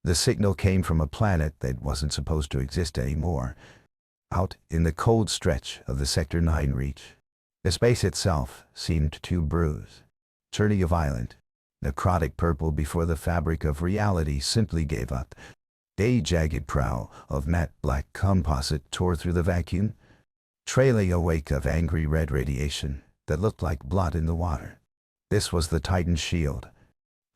The signal came from a planet that wasn't supposed to exist anymore, out in the cold stretch of the Sector 9 reach. The space itself seemed too bruised, turning a violent, necrotic purple before the fabric of reality simply gave up. A jagged prow of matte black composite tore through the vacuum, trailing a wake of angry red radiation that looked like blood in the water. This was the Titan's shield,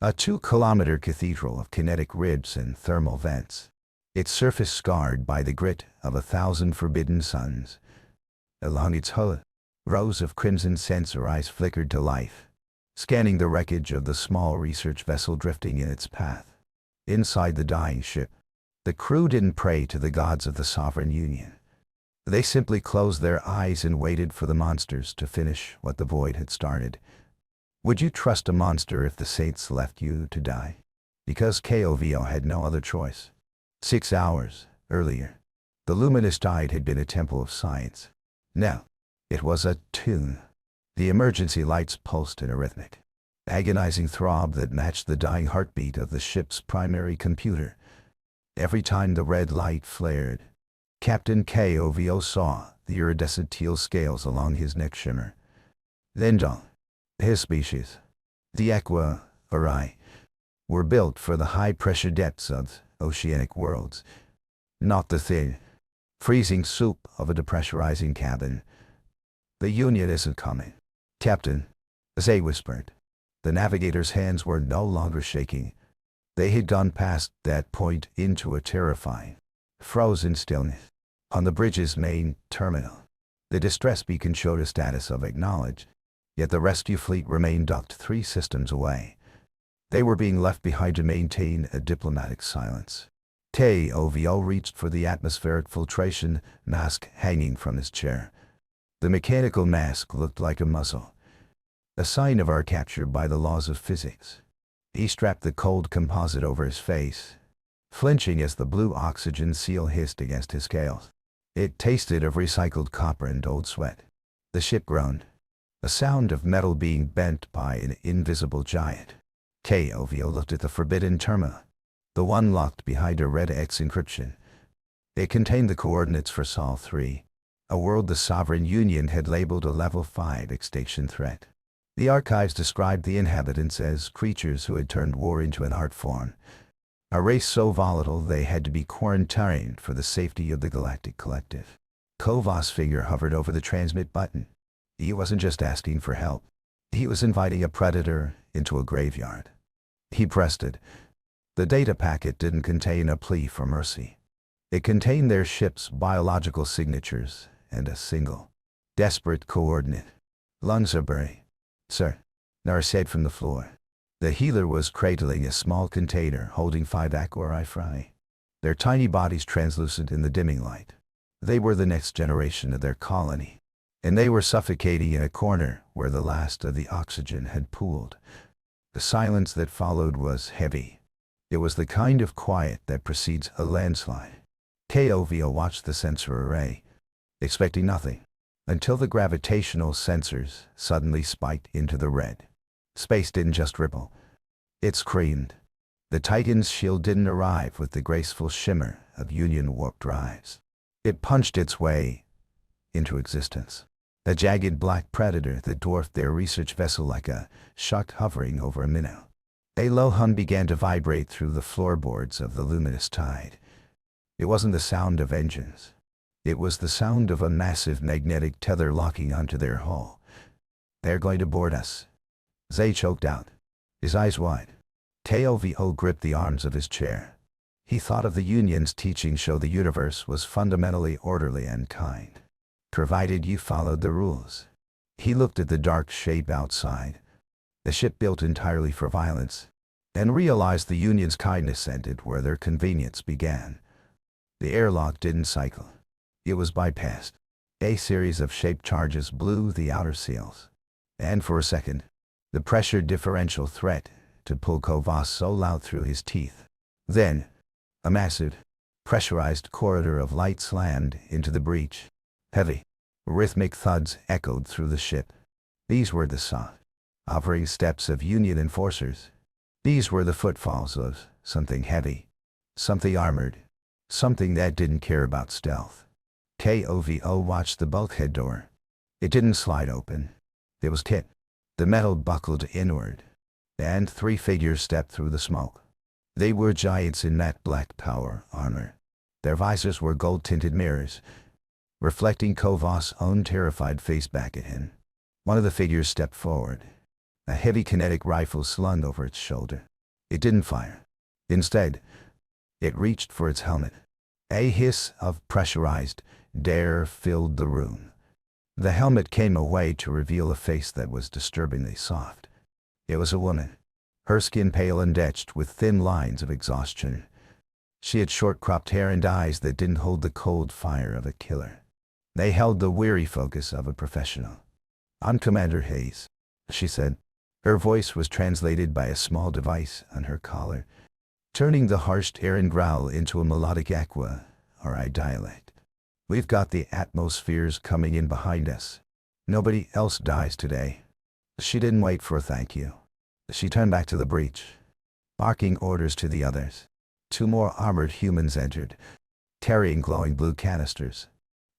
a 2-kilometer cathedral of kinetic ribs and thermal vents, its surface scarred by the grit of 1,000 forbidden suns. Along its hull, rows of crimson sensor eyes flickered to life, scanning the wreckage of the small research vessel drifting in its path. Inside the dying ship, the crew didn't pray to the gods of the Sovereign Union. They simply closed their eyes and waited for the monsters to finish what the void had started. Would you trust a monster if the saints left you to die? Because KOVO had no other choice. 6 hours earlier, the luminous tide had been a temple of science. Now, it was a tomb. The emergency lights pulsed in a rhythmic, agonizing throb that matched the dying heartbeat of the ship's primary computer. Every time the red light flared, Captain KOVO saw the iridescent teal scales along his neck shimmer. Then his species, the Aqua Ori, were built for the high-pressure depths of oceanic worlds, not the thin, freezing soup of a depressurizing cabin. The Union isn't coming, Captain, Zay whispered. The navigator's hands were no longer shaking. They had gone past that point into a terrifying, frozen stillness. On the bridge's main terminal, the distress beacon showed a status of acknowledged, yet the rescue fleet remained docked 3 systems away. They were being left behind to maintain a diplomatic silence. KOVO reached for the atmospheric filtration mask hanging from his chair. The mechanical mask looked like a muzzle, a sign of our capture by the laws of physics. He strapped the cold composite over his face, flinching as the blue oxygen seal hissed against his scales. It tasted of recycled copper and old sweat. The ship groaned, a sound of metal being bent by an invisible giant. KOVO looked at the forbidden terminal, the one locked behind a red X encryption. It contained the coordinates for Sol 3, a world the Sovereign Union had labeled a Level 5 extinction threat. The archives described the inhabitants as creatures who had turned war into an art form, a race so volatile they had to be quarantined for the safety of the Galactic Collective. KOVO's finger hovered over the transmit button. He wasn't just asking for help. He was inviting a predator into a graveyard. He pressed it. The data packet didn't contain a plea for mercy. It contained their ship's biological signatures and a single, desperate coordinate. Lunsabury. Sir, Nar said from the floor. The healer was cradling a small container holding 5 Aqua Fry, their tiny bodies translucent in the dimming light. They were the next generation of their colony, and they were suffocating in a corner where the last of the oxygen had pooled. The silence that followed was heavy. It was the kind of quiet that precedes a landslide. KOVO watched the sensor array, expecting nothing, until the gravitational sensors suddenly spiked into the red. Space didn't just ripple. It screamed. The Titan's shield didn't arrive with the graceful shimmer of Union warp drives. It punched its way into existence. A jagged black predator that dwarfed their research vessel like a shark hovering over a minnow. A low hum began to vibrate through the floorboards of the luminous tide. It wasn't the sound of engines. It was the sound of a massive magnetic tether locking onto their hull. "They're going to board us," Zay choked out, his eyes wide. KOVO gripped the arms of his chair. He thought of the Union's teaching show the universe was fundamentally orderly and kind, provided you followed the rules. He looked at the dark shape outside, the ship built entirely for violence, and realized the Union's kindness ended where their convenience began. The airlock didn't cycle. It was bypassed. A series of shaped charges blew the outer seals, and for a second, the pressure differential threat to pull KOVO so loud through his teeth. Then, a massive, pressurized corridor of light slammed into the breach. Heavy, rhythmic thuds echoed through the ship. These were the soft, hovering steps of Union enforcers. These were the footfalls of something heavy, Something armored. Something that didn't care about stealth. KOVO watched the bulkhead door. It didn't slide open. It was tight. The metal buckled inward. And 3 figures stepped through the smoke. They were giants in matte black power armor. Their visors were gold-tinted mirrors, reflecting Kovos' own terrified face back at him. One of the figures stepped forward. A heavy kinetic rifle slung over its shoulder. It didn't fire. Instead, it reached for its helmet. A hiss of pressurized air filled the room. The helmet came away to reveal a face that was disturbingly soft. It was a woman. Her skin pale and etched with thin lines of exhaustion. She had short-cropped hair and eyes that didn't hold the cold fire of a killer. They held the weary focus of a professional. "I'm Commander Hayes," she said. Her voice was translated by a small device on her collar, turning the harsh Terran growl into a melodic aqua, or I dialect. "We've got the atmospheres coming in behind us. Nobody else dies today." She didn't wait for a thank you. She turned back to the breach, barking orders to the others. 2 more armored humans entered, carrying glowing blue canisters.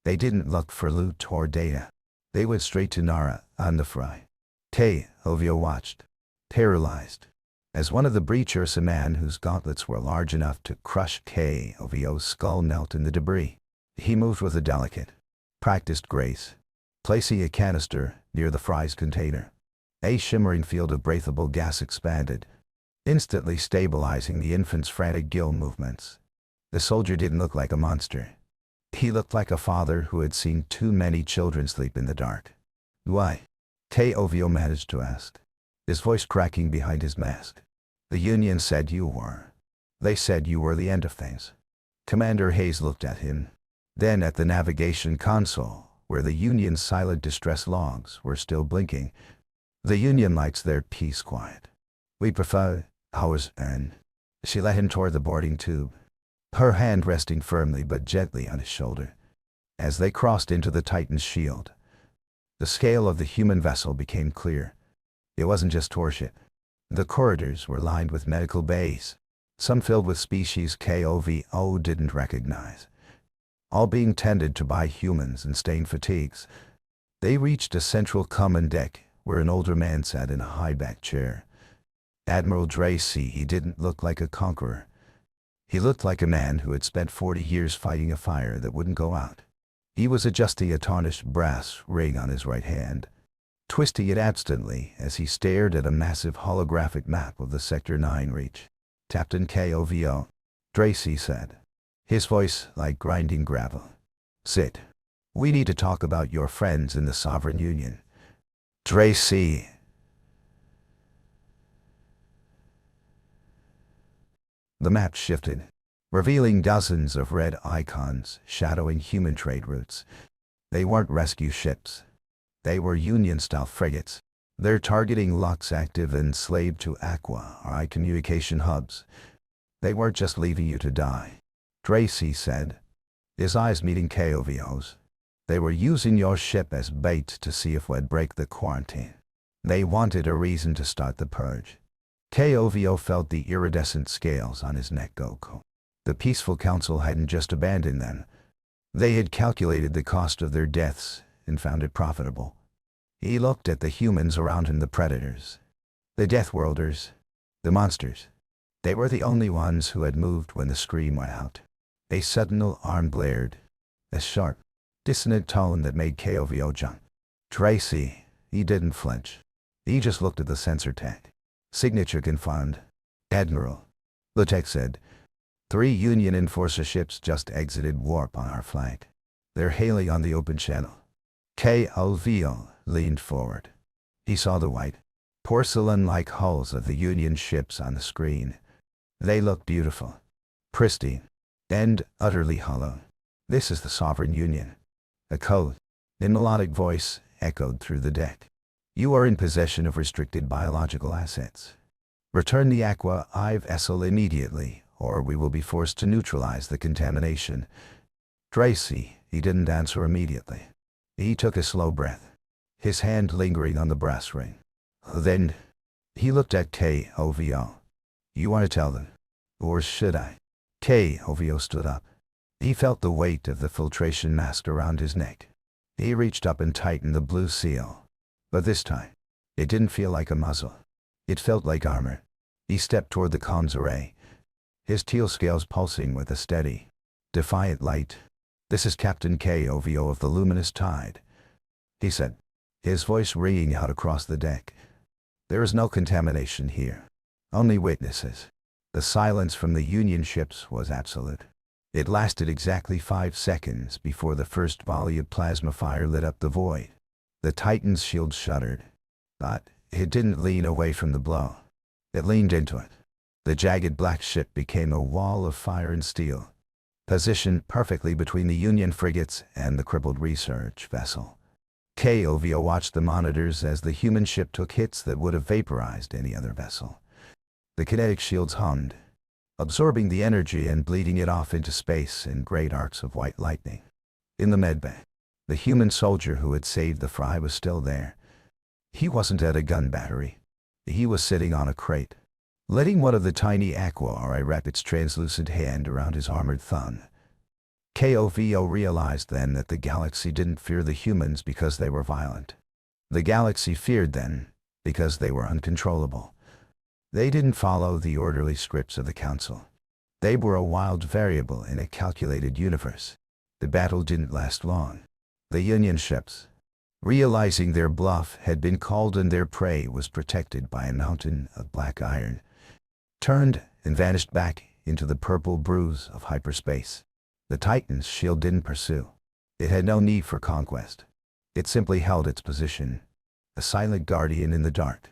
They didn't look for loot or data. They went straight to Nara on the fry. KOVO watched, paralyzed, as one of the breachers, a man whose gauntlets were large enough to crush KOVO's skull, knelt in the debris. He moved with a delicate, practiced grace, placing a canister near the fry's container. A shimmering field of breathable gas expanded, instantly stabilizing the infant's frantic gill movements. The soldier didn't look like a monster. He looked like a father who had seen too many children sleep in the dark. "Why?" KOVO managed to ask, his voice cracking behind his mask. "The Union said you were. They said you were the end of things." Commander Hayes looked at him, then at the navigation console, where the Union's silent distress logs were still blinking. "The Union likes their peace quiet. We prefer ours." And she led him toward the boarding tube, her hand resting firmly but gently on his shoulder. As they crossed into the Titan's shield, the scale of the human vessel became clear. It wasn't just torsion. The corridors were lined with medical bays, some filled with species KOVO didn't recognize, all being tended to by humans in stained fatigues. They reached a central common deck, where an older man sat in a high-backed chair. Admiral Dracy. He didn't look like a conqueror. He looked like a man who had spent 40 years fighting a fire that wouldn't go out. He was adjusting a tarnished brass ring on his right hand, twisting it absently as he stared at a massive holographic map of the Sector 9 reach. "Captain KOVO," Dracy said, his voice like grinding gravel. "Sit. We need to talk about your friends in the Sovereign Union." "Dracy." The map shifted, revealing dozens of red icons shadowing human trade routes. They weren't rescue ships. They were Union-style frigates, their targeting locks active and enslaved to Aqua or I communication hubs. "They weren't just leaving you to die," Dracy said, his eyes meeting KOVO's. "They were using your ship as bait to see if we'd break the quarantine. They wanted a reason to start the purge." KOVO felt the iridescent scales on his neck go. The Peaceful Council hadn't just abandoned them. They had calculated the cost of their deaths and found it profitable. He looked at the humans around him, the predators, the Deathworlders, the monsters. They were the only ones who had moved when the scream went out. A sentinel arm blared, a sharp, dissonant tone that made KOVO jump. "Dracy." He didn't flinch. He just looked at the sensor tech. "Signature confirmed, Admiral," the tech said. 3 Union Enforcer ships just exited warp on our flank. They're hailing on the open channel." KOVO leaned forward. He saw the white, porcelain-like hulls of the Union ships on the screen. They looked beautiful, pristine, and utterly hollow. "This is the Sovereign Union." A code, in melodic voice, echoed through the deck. "You are in possession of restricted biological assets. Return the Aqua IV vessel immediately, or we will be forced to neutralize the contamination." Dracy. He didn't answer immediately. He took a slow breath, his hand lingering on the brass ring. Then, he looked at KOVO. "You want to tell them? Or should I?" KOVO stood up. He felt the weight of the filtration mask around his neck. He reached up and tightened the blue seal. But this time, it didn't feel like a muzzle. It felt like armor. He stepped toward the comms array, his teal scales pulsing with a steady, defiant light. "This is Captain KOVO of the Luminous Tide," he said, his voice ringing out across the deck. "There is no contamination here. Only witnesses." The silence from the Union ships was absolute. It lasted exactly 5 seconds before the first volley of plasma fire lit up the void. The Titan's shield shuddered, but it didn't lean away from the blow. It leaned into it. The jagged black ship became a wall of fire and steel, positioned perfectly between the Union frigates and the crippled research vessel. KOVO watched the monitors as the human ship took hits that would have vaporized any other vessel. The kinetic shields hummed, absorbing the energy and bleeding it off into space in great arcs of white lightning. In the medbay, the human soldier who had saved the fry was still there. He wasn't at a gun battery. He was sitting on a crate, letting one of the tiny aqua wrap its translucent hand around his armored thumb. KOVO realized then that the galaxy didn't fear the humans because they were violent. The galaxy feared them because they were uncontrollable. They didn't follow the orderly scripts of the Council. They were a wild variable in a calculated universe. The battle didn't last long. The Union ships, realizing their bluff had been called and their prey was protected by a mountain of black iron, turned and vanished back into the purple bruise of hyperspace. The Titan's shield didn't pursue. It had no need for conquest. It simply held its position, a silent guardian in the dark.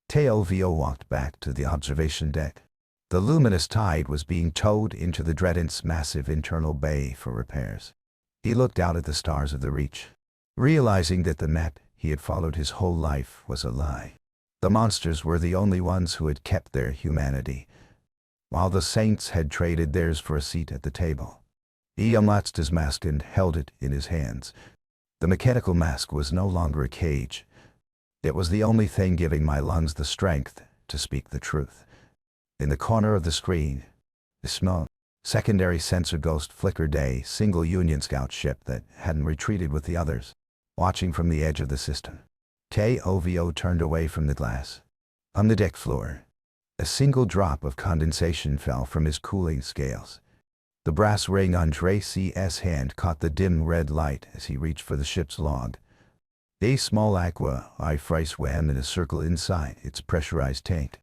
KOVO walked back to the observation deck. The Luminous Tide was being towed into the Dreadnoughts' massive internal bay for repairs. He looked out at the stars of the Reach, realizing that the map he had followed his whole life was a lie. The monsters were the only ones who had kept their humanity, while the saints had traded theirs for a seat at the table. He unlatched his mask and held it in his hands. The mechanical mask was no longer a cage. It was the only thing giving my lungs the strength to speak the truth. In the corner of the screen, a small, secondary sensor ghost flickered a single Union scout ship that hadn't retreated with the others, watching from the edge of the system. KOVO turned away from the glass. On the deck floor, a single drop of condensation fell from his cooling scales. The brass ring on Drace's hand caught the dim red light as he reached for the ship's log. A small aqua fry swam in a circle inside its pressurized tank.